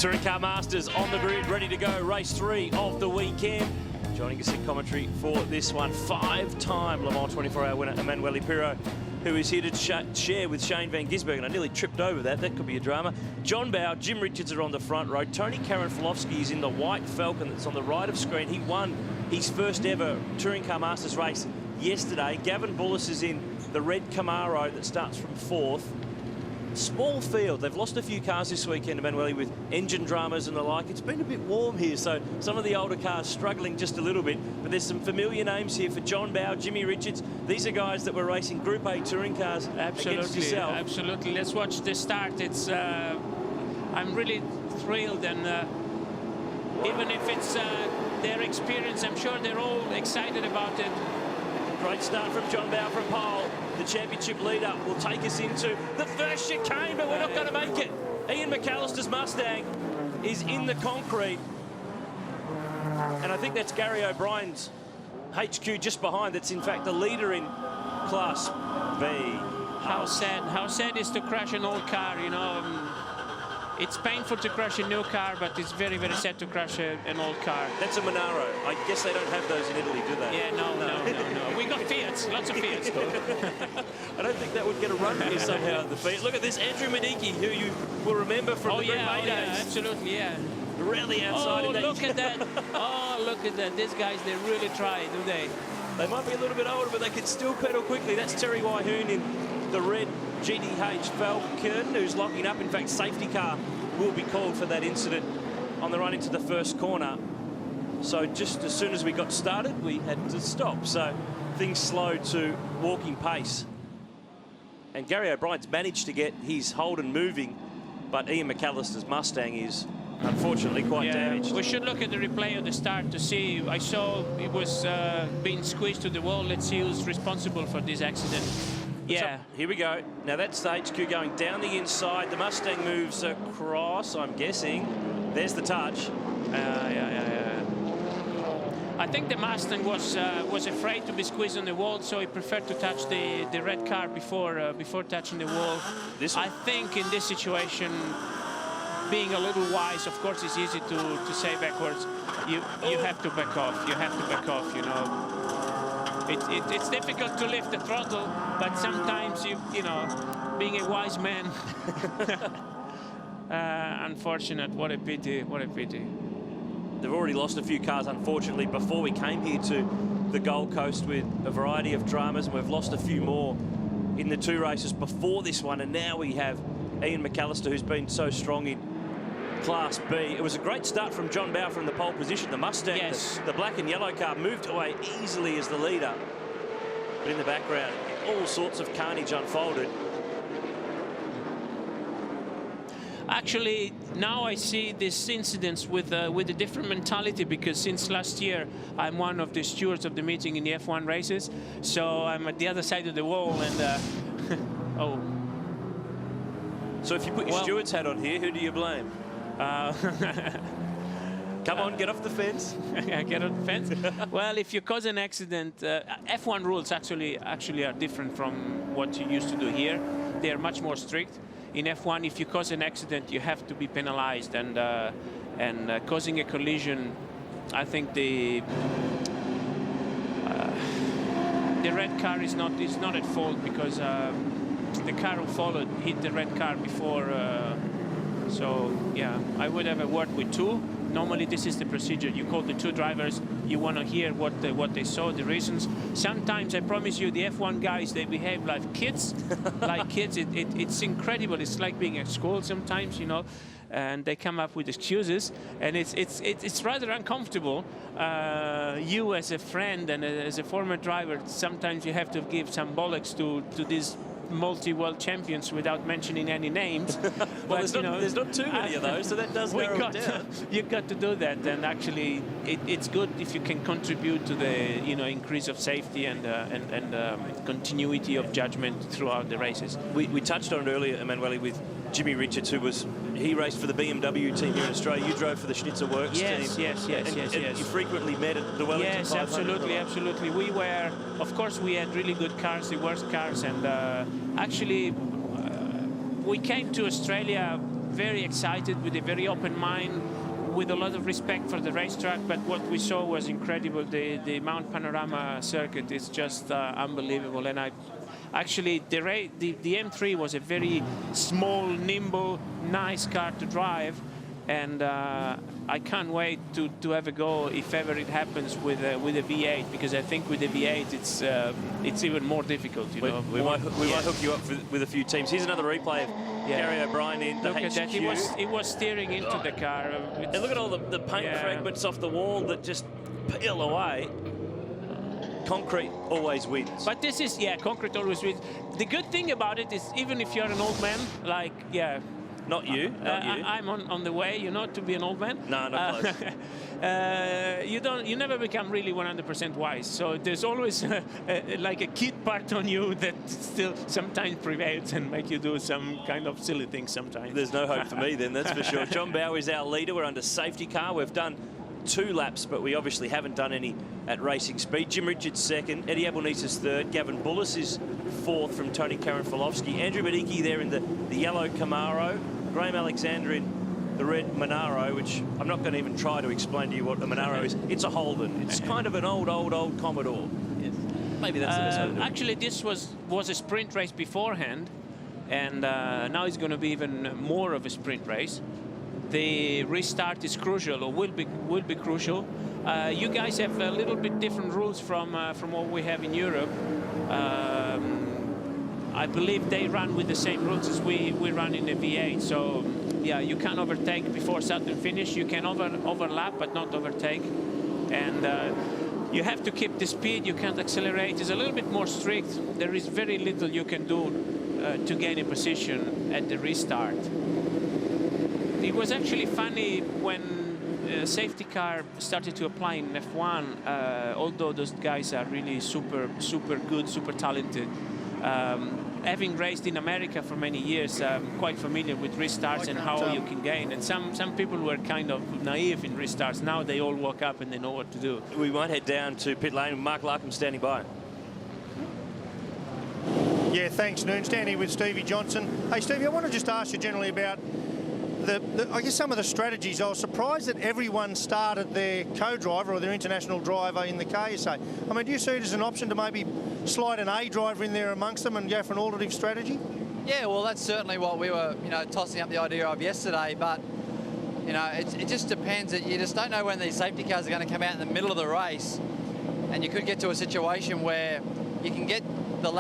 Touring Car Masters on the grid, ready to go. Race 3 of the weekend. Joining us in commentary for this one, 5-time Le Mans 24-hour winner Emanuele Pirro, who is here to share with Shane Van Gisbergen. I nearly tripped over that. That could be a drama. John Bowe, Jim Richards are on the front row. Tony Karanfilovski is in the white Falcon that's on the right of screen. He won his first ever Touring Car Masters race yesterday. Gavin Bullis is in the red Camaro that starts from 4th. Small field. They've lost a few cars this weekend, Emanuele, with engine dramas and the like. It's been a bit warm here, so some of the older cars struggling just a little bit. But there's some familiar names here for John Bowe, Jimmy Richards. These are guys that were racing Group A touring cars against yourself. Absolutely. Let's watch the start. It's I'm really thrilled, and even if it's their experience, I'm sure they're all excited about it. Great start from John Bowe from pole. The championship leader will take us into the first chicane, but we're not going to make it. Ian McAllister's Mustang is in the concrete. And I think that's Gary O'Brien's HQ just behind. That's in fact the leader in Class B. How sad is to crash an old car, you know. It's painful to crash a new car, but it's very, very sad to crash an old car. That's a Monaro. I guess they don't have those in Italy, do they? Yeah, no. We got Fiats, lots of Fiats. I don't think that would get a run here somehow at the Fiat. Look at this, Andrew Medicki, who you will remember from the Group A days. Yeah, absolutely, yeah. Really outside. Oh, look at that. Oh, look at that. These guys, they really try, do they? They might be a little bit older, but they can still pedal quickly. That's Terry Wyhoon in the red GTH Falcon, who's locking up. In fact, safety car will be called for that incident on the run into the first corner. So just as soon as we got started, we had to stop. So things slowed to walking pace. And Gary O'Brien's managed to get his Holden moving, but Ian McAllister's Mustang is unfortunately quite damaged. We should look at the replay of the start to see. I saw it was being squeezed to the wall. Let's see who's responsible for this accident. Yeah. So, here we go. Now that's the HQ going down the inside. The Mustang moves across, I'm guessing. There's the touch. Yeah. I think the Mustang was afraid to be squeezed on the wall, so he preferred to touch the red car before touching the wall. I think in this situation, being a little wise, of course, it's easy to say backwards. You have to back off. You have to back off. You know. It's difficult to lift the throttle, but sometimes you know, being a wise man. Unfortunate. What a pity. What a pity. They've already lost a few cars, unfortunately, before we came here to the Gold Coast with a variety of dramas, and we've lost a few more in the 2 races before this one, and now we have Ian McAllister, who's been so strong in Class B. It was a great start from John Bowe from the pole position. The Mustang, yes. the black and yellow car, moved away easily as the leader. But in the background, all sorts of carnage unfolded. Actually, now I see these incidents with a different mentality, because since last year, I'm one of the stewards of the meeting in the F1 races. So I'm at the other side of the wall, and oh. So if you put your steward's hat on here, who do you blame? Come on, get off the fence. Get off the fence. Well, if you cause an accident, F1 rules actually are different from what you used to do here. They are much more strict. In F1, if you cause an accident, you have to be penalized, and causing a collision, I think the red car is not at fault, because the car who followed hit the red car before. So yeah, I would have a word with 2. Normally this is the procedure. You call the 2 drivers. You want to hear what they saw, the reasons. Sometimes, I promise you, the F1 guys, they behave like kids. Like kids. It's incredible. It's like being at school sometimes, you know. And they come up with excuses, and it's rather uncomfortable. You as a friend and as a former driver, sometimes you have to give some bollocks to these multi-world champions without mentioning any names. Well, there's not too many of those, so that does narrow it down. You've got to do that, and actually it's good if you can contribute to the increase of safety and continuity of judgment throughout the races. We touched on it earlier, Emanuele, with Jimmy Richards, he raced for the BMW team here in Australia. You drove for the Schnitzer Works team. Yes. You frequently met at the Wellington 500. Yes, absolutely. We were, of course, we had really good cars, the worst cars, and actually we came to Australia very excited, with a very open mind, with a lot of respect for the racetrack. But what we saw was incredible. The Mount Panorama circuit is just unbelievable. And actually, the M3 was a very small, nimble, nice car to drive. And I can't wait to have a go if ever it happens with a V8, because I think with the V8 it's even more difficult. You know, we might hook you up with a few teams. Here's another replay of Gary O'Brien in the Look HQ. at that. He was steering into the car. And look at all the paint fragments off the wall that just peel away. Concrete always wins. But this is, concrete always wins. The good thing about it is, even if you're an old man, like, Not you. I'm on the way, you know, to be an old man. No, not close. You never become really 100% wise. So there's always like a kid part on you that still sometimes prevails and make you do some kind of silly things sometimes. There's no hope for me then, that's for sure. John Bowe is our leader. We're under safety car. We've done 2 laps, but we obviously haven't done any at racing speed. Jim Richards second, Eddie Albanese is third, Gavin Bullis is fourth from Tony Karanfilovsky, Andrew Badicki there in the yellow Camaro, Graham Alexander in the red Monaro, which I'm not going to even try to explain to you what a Monaro is. It's a Holden. It's kind of an old Commodore. Yes. Maybe that's the best way to do it. Actually, this was a sprint race beforehand, and now it's going to be even more of a sprint race. The restart is crucial, or will be crucial. You guys have a little bit different rules from what we have in Europe. I believe they run with the same rules as we run in the V8. So yeah, you can overtake before start and finish. You can overlap, but not overtake. And you have to keep the speed. You can't accelerate. It's a little bit more strict. There is very little you can do to gain a position at the restart. It was actually funny when safety car started to apply in F1, although those guys are really super good, super talented. Having raced in America for many years, I'm quite familiar with restarts and how you can gain. And some people were kind of naive in restarts. Now they all walk up and they know what to do. We might head down to pit lane. Mark Larkham standing by. Yeah, thanks, Noon. Standing with Stevie Johnson. Hey, Stevie, I want to just ask you generally about I guess some of the strategies. I was surprised that everyone started their co-driver or their international driver in the KSA. I mean, do you see it as an option to maybe slide an A driver in there amongst them and go for an alternative strategy? Yeah, well, that's certainly what we were, tossing up the idea of yesterday. But, it just depends. You just don't know when these safety cars are going to come out in the middle of the race. And you could get to a situation where you can get the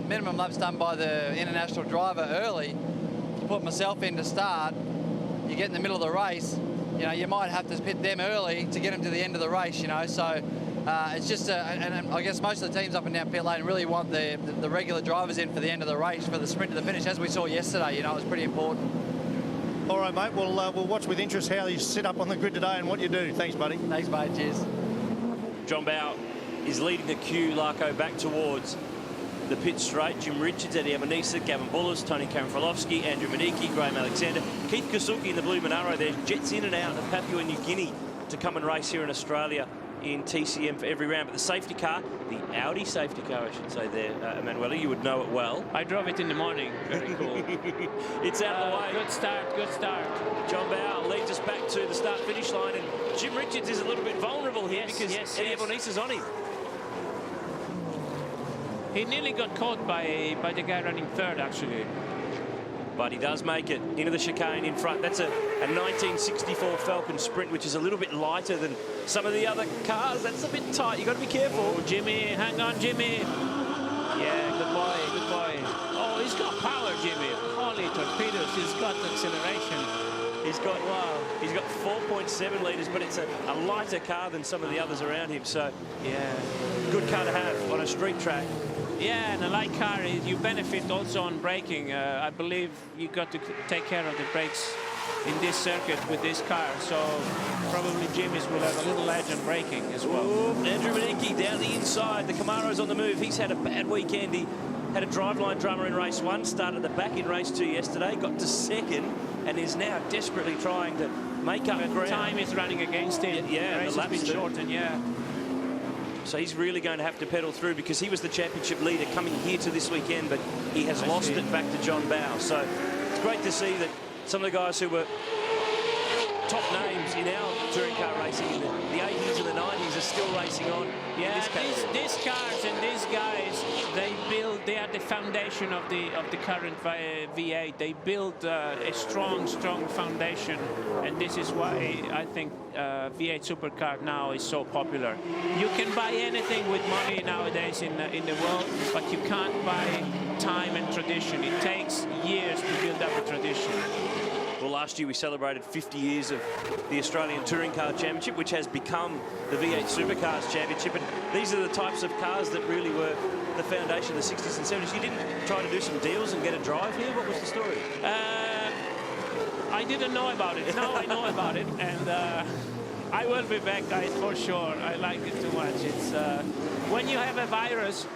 minimum laps done by the international driver early. Put myself in to start, you get in the middle of the race, you might have to pit them early to get them to the end of the race, so it's just and I guess most of the teams up and down pit lane really want the regular drivers in for the end of the race, for the sprint to the finish, as we saw yesterday. It was pretty important. All right, mate, we'll watch with interest how you sit up on the grid today and what you do. Thanks, buddy. Thanks, mate. Cheers. John Bowe is leading the queue, Larko, back towards the pit straight. Jim Richards, Eddie Albanese, Gavin Bullis, Tony Karanfilovsky, Andrew Badicki, Graham Alexander, Keith Kasuki in the blue Monaro there, jets in and out of Papua New Guinea to come and race here in Australia in TCM for every round. But the safety car, the Audi safety car, I should say there, Emanuele, you would know it well. I drove it in the morning. Very cool. It's out of the way. Good start. John Bowe leads us back to the start-finish line, and Jim Richards is a little bit vulnerable here because Eddie Albanese is on him. He nearly got caught by the guy running third, actually. But he does make it into the chicane in front. That's a 1964 Falcon Sprint, which is a little bit lighter than some of the other cars. That's a bit tight. You've got to be careful. Oh, Jimmy, hang on, Jimmy. Yeah, good boy. Oh, he's got power, Jimmy. Holy torpedoes. He's got acceleration. He's got 4.7 litres, but it's a lighter car than some of the others around him. So, yeah, good car to have on a street track. Yeah, and a light car, you benefit also on braking. I believe you got to take care of the brakes in this circuit with this car. So probably Jimmy's will have a little edge on braking as well. Ooh, Andrew Badicki down the inside. The Camaro's on the move. He's had a bad weekend. He had a driveline drama in race 1, started the back in race 2 yesterday, got to second, and is now desperately trying to make up ground. Time is running against him. Yeah, the race has been shortened, yeah. So he's really going to have to pedal through because he was the championship leader coming here to this weekend, but he has lost it back to John Bowe. So it's great to see that some of the guys who were top names in our touring car racing in the 80s and the 90s are still racing on. Yeah, these cars and these guys, they are the foundation of the current V8. They build a strong foundation, and this is why I think V8 supercar now is so popular. You can buy anything with money nowadays in the world, but you can't buy time and tradition. It takes years to build up a tradition. Well, last year we celebrated 50 years of the Australian Touring Car Championship, which has become the V8 Supercars Championship. And these are the types of cars that really were the foundation of the 60s and 70s. You didn't try to do some deals and get a drive here? What was the story? I didn't know about it. Now I know about it, and I will be back, guys, for sure. I like it too much. It's when you have a virus,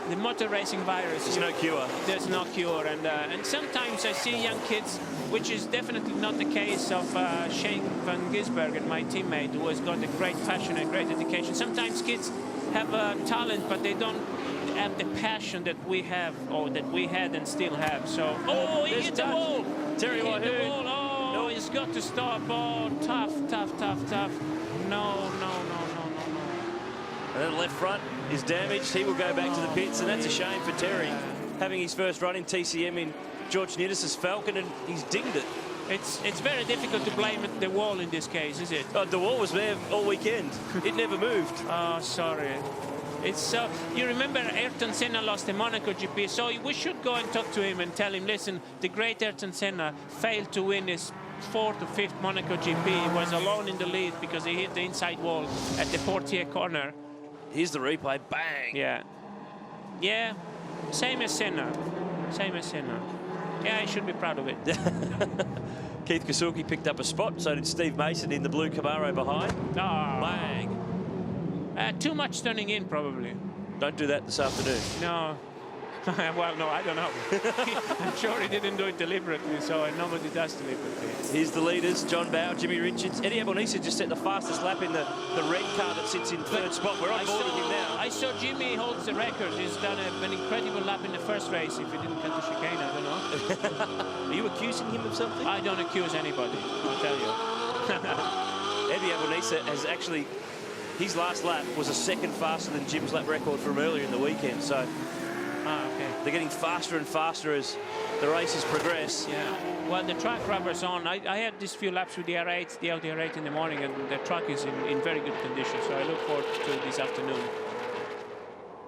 the motor racing virus. There's no cure. There's no cure, and sometimes I see young kids, which is definitely not the case of Shane van Gisbergen, my teammate, who has got a great passion and great dedication. Sometimes kids have talent, but they don't have the passion that we have, or that we had and still have. So, oh, he hit the wall. Terry He hit the Whitehood. wall. Oh, he's got to stop. Oh, tough. No. And then the left front is damaged. He will go back to the pits, and that's a shame for Terry, having his first run in TCM in George Nidis' Falcon, and he's dinged it. It's very difficult to blame the wall in this case, is it? Oh, the wall was there all weekend. It never moved. Oh, sorry. It's so. You remember Ayrton Senna lost the Monaco GP, so we should go and talk to him and tell him, listen, the great Ayrton Senna failed to win his 4th or 5th Monaco GP. He was alone in the lead because he hit the inside wall at the Portier corner. Here's the replay. Bang. Yeah. Same as Senna. Yeah, he should be proud of it. Keith Kasuki picked up a spot, so did Steve Mason in the blue Camaro behind. Oh. Bang. Too much turning in, probably. Don't do that this afternoon. No. Well, no, I don't know. I'm sure he didn't do it deliberately, so nobody does deliberately. Here's the leaders, John Bowe, Jimmy Richards. Eddie Albanese just set the fastest lap in the red car that sits in 3rd spot. We're on board with him now. I saw Jimmy holds the record. He's done an incredible lap in the first race. If he didn't cut the chicane, I don't know. Are you accusing him of something? I don't accuse anybody, I'll tell you. Eddie Albanese has actually, his last lap was a second faster than Jim's lap record from earlier in the weekend. So okay. They're getting faster and faster as the races progress. Yeah. Well, the track rubber's on. I had these few laps with the R8, the Audi R8 in the morning, and the track is in very good condition. So I look forward to it this afternoon.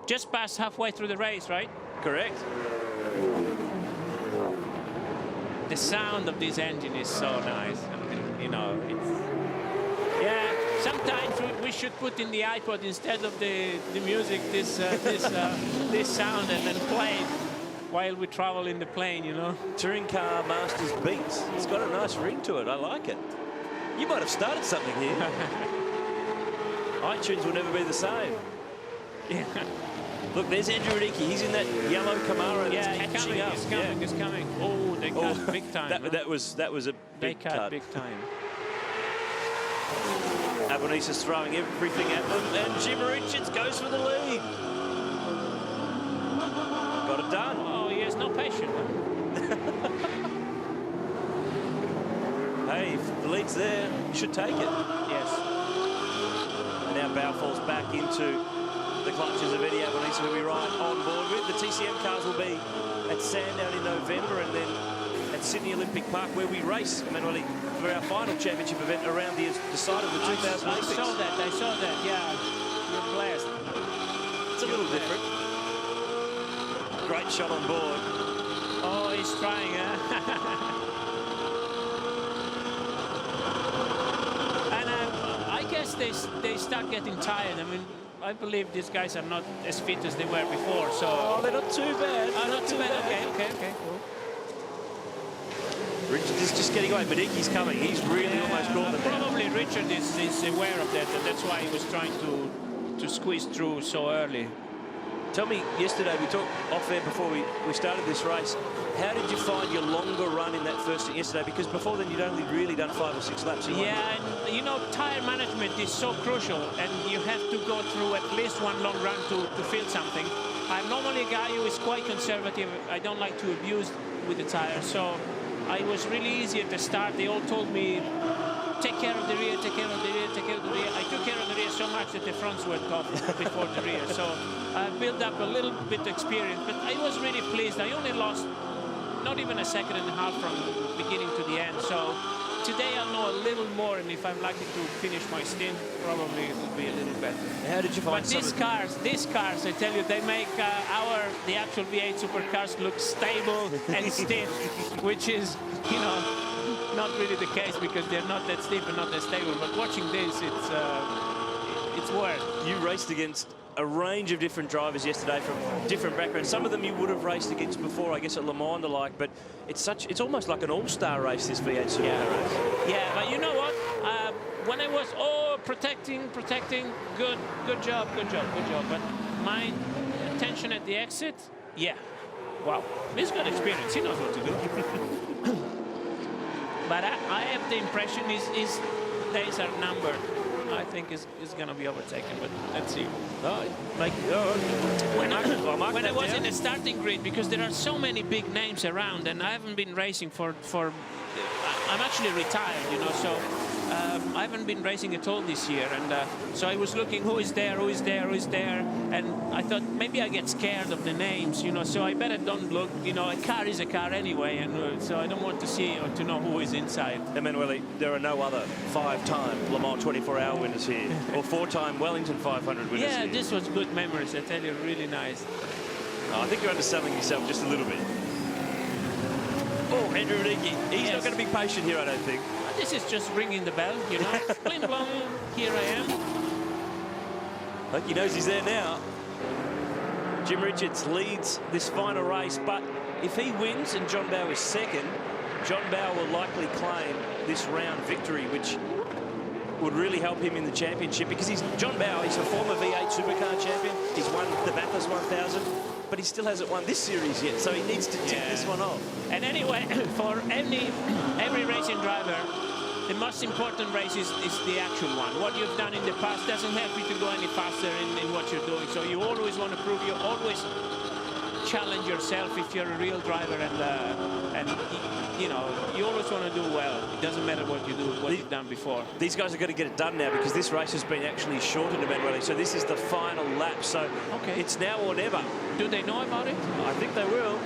Just past halfway through the race, right? Correct. The sound of this engine is so nice. You know, it's... Yeah, sometimes we should put in the iPod instead of the music, this sound, and then play it while we travel in the plane, you know. Touring Car Masters Beats. It's got a nice ring to it. I like it. You might have started something here. iTunes will never be the same. Yeah. Look, there's Andrew Radicki. He's in that yellow Camaro that's catching up. He's coming. Oh, they cut big time. That was a big cut. They cut big time. Albanese is throwing everything at them, and Jim Richards goes for the lead. Got it done. Oh, he has no patience. Hey, if the lead's there, you should take it. Yes. And now Bowe falls back into the clutches of Eddie Albanese, who we ride on board with. The TCM cars will be at Sandown in November, and then at Sydney Olympic Park, where we race, Emanuele, for our final championship event around the side of the 2000 Olympics. I saw that, yeah. You're blessed. It's a little different. Great shot on board. Oh, he's trying, And I guess they start getting tired. I mean, I believe these guys are not as fit as they were before, so... Oh, they're not too bad. Not too bad. Okay, cool. Richard is just getting away. Madicki's coming. He's really almost brought them down. Probably Richard is aware of that, and that's why he was trying to squeeze through so early. Tell me, yesterday we talked off air before we started this race. How did you find your longer run in that first yesterday? Because before then you'd only really done 5 or 6 laps. Yeah, and you know, tire management is so crucial, and you have to go through at least one long run to feel something. I'm normally a guy who is quite conservative. I don't like to abuse with the tire. So I was really easy at the start. They all told me, take care of the rear, take care of the rear, take care of the rear. I took care of the rear so much that the fronts went off before the rear. So I built up a little bit of experience, but I was really pleased. I only lost not even a second and a half from beginning to the end. So today I'll know a little more, and if I'm lucky to finish my stint, probably it will be a little better. How did you find But these cars, I tell you, they make the actual V8 supercars look stable and stiff, which is, you know, not really the case because they're not that stiff and not that stable. But watching this, it's worth. You raced against a range of different drivers yesterday from different backgrounds. Some of them you would have raced against before, I guess, at Le Mans and the like, but it's almost like an all-star race, this V8 supercar race. Yeah, but you know what? When I was protecting, good job. But my attention at the exit, yeah, wow, he's got experience. He knows what to do. But I have the impression his days are numbered. I think is going to be overtaken, but let's see. When I was in the starting grid, because there are so many big names around, and I haven't been racing for I'm actually retired, you know, so I haven't been racing at all this year, and so I was looking who is there, and I thought maybe I get scared of the names, you know, so I better don't look, you know, a car is a car anyway, and so I don't want to see or to know who is inside. Emanuele, there are no other 5-time Le Mans 24-hour winners here, or 4-time Wellington 500 winners Yeah, here. this was good memories, I tell you, really nice. Oh, I think you're underselling yourself just a little bit. Oh, Andrew Radicki, he's not going to be patient here, I don't think. This is just ringing the bell, you know. Bling blong, here I am. I think he knows he's there now. Jim Richards leads this final race, but if he wins and John Bowe is second, John Bowe will likely claim this round victory, which would really help him in the championship, because John Bowe is a former V8 supercar champion. He's won the Bathurst 1000, but he still hasn't won this series yet, so he needs to tick this one off. And anyway, for every racing driver, the most important race is the actual one. What you've done in the past doesn't help you to go any faster in what you're doing. So you always want to prove, you always challenge yourself if you're a real driver, and you know, you always want to do well. It doesn't matter what you do, what you've done before. These guys are going to get it done now, because this race has been actually shortened, Emanuele. So this is the final lap. So it's now or never. Do they know about it? I think they will.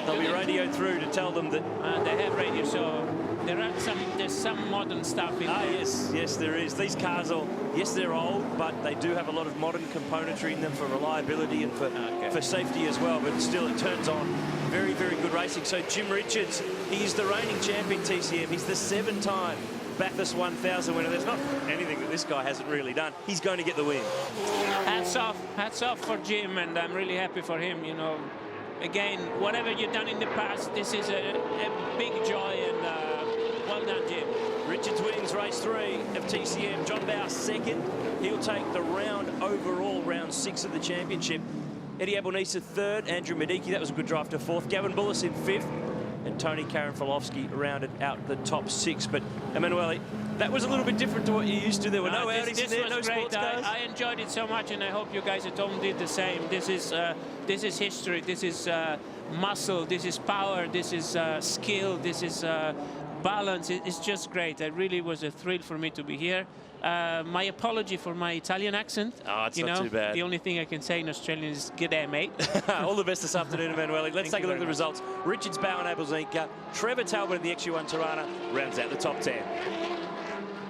They'll be radioed through to tell them that they have radio. So there's some modern stuff in there. Yes, there is. These cars are, yes, they're old, but they do have a lot of modern componentry in them for reliability and for safety as well. But still, it turns on very, very good racing. So Jim Richards, he's the reigning champion TCM. He's the 7-time Bathurst 1000 winner. There's not anything that this guy hasn't really done. He's going to get the win. Hats off for Jim, and I'm really happy for him. You know, again, whatever you've done in the past, this is a big joy, and well done, Jim. Richards wins race 3 of TCM. John Bowe second. He'll take the round overall, round 6 of the championship. Eddie Abelnisa third. Andrew Radicki, that was a good drive, to fourth. Gavin Bullis in fifth. And Tony Karanfilovsky rounded out the top 6. But Emanuele, that was a little bit different to what you used to. There were no Audis in there, no sports cars. I enjoyed it so much, and I hope you guys at home did the same. This is history. This is muscle. This is power. This is skill. This is balance. It's just great. It really was a thrill for me to be here. My apology for my Italian accent. Oh, it's not too bad. The only thing I can say in Australian is "G'day, mate." All the best this afternoon, Emanuele. Let's take a look at the results. Richards, Bowe and Abelnisa. Trevor Talbot in the XU1 Tirana rounds out the top 10.